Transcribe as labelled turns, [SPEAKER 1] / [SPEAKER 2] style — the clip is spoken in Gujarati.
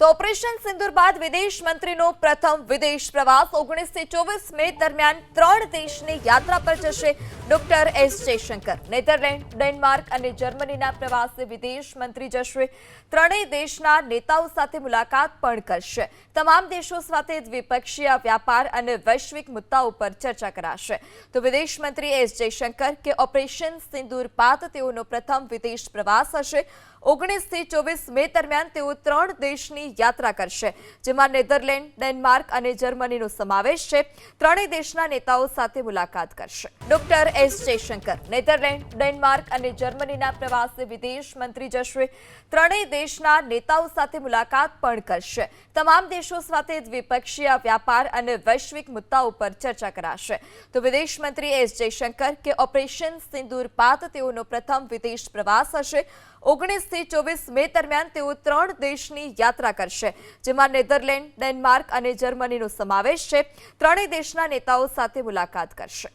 [SPEAKER 1] તો ઓપરેશન સિંદૂર બાદ વિદેશ મંત્રીનો પ્રથમ વિદેશ પ્રવાસ 19 થી 24 મે દરમિયાન 3 દેશની યાત્રા પર જશે doctor S Jaishankar. Netherland, Denmark અને જર્મનીના પ્રવાસે વિદેશ મંત્રી જશે। ત્રણેય દેશના નેતાઓ સાથે મુલાકાત પણ કરશે। તમામ દેશો સાથે દ્વિપક્ષીય વ્યાપાર અને વૈશ્વિક મુદ્દાઓ પર ચર્ચા કરાશે। તો વિદેશ મંત્રી એસ જયશંકર કે ઓપરેશન સિંદૂર બાદ તેઓનો પ્રથમ વિદેશ પ્રવાસ હશે। 19 થી 24 મે દરમિયાન તેઓ 3 દેશની યાત્રા કરશે, જેમાં નેધરલેન્ડ, ડેનમાર્ક અને જર્મનીનો સમાવેશ છે। ત્રણેય દેશના નેતાઓ સાથે મુલાકાત કરશે। Doctor S Jaishankar Netherland, Denmark અને જર્મનીના પ્રવાસે વિદેશ મંત્રી જશે। ત્રણેય દેશના નેતાઓ સાથે મુલાકાત પણ કરશે। તમામ દેશો સાથે દ્વિપક્ષીય વ્યાપાર અને વૈશ્વિક મુદ્દાઓ પર ચર્ચા કરાશે। તો વિદેશ મંત્રી એસ જયશંકર કે ઓપરેશન સિંદૂર બાદ તેઓનો પ્રથમ વિદેશ પ્રવાસ હશે। 19 થી 24 મે દરમિયાન તેઓ 3 દેશની યાત્રા કરશે, જેમાં નેધરલેન્ડ, ડેનમાર્ક અને જર્મનીનો સમાવેશ છે। ત્રણેય દેશના નેતાઓ સાથે મુલાકાત કરશે।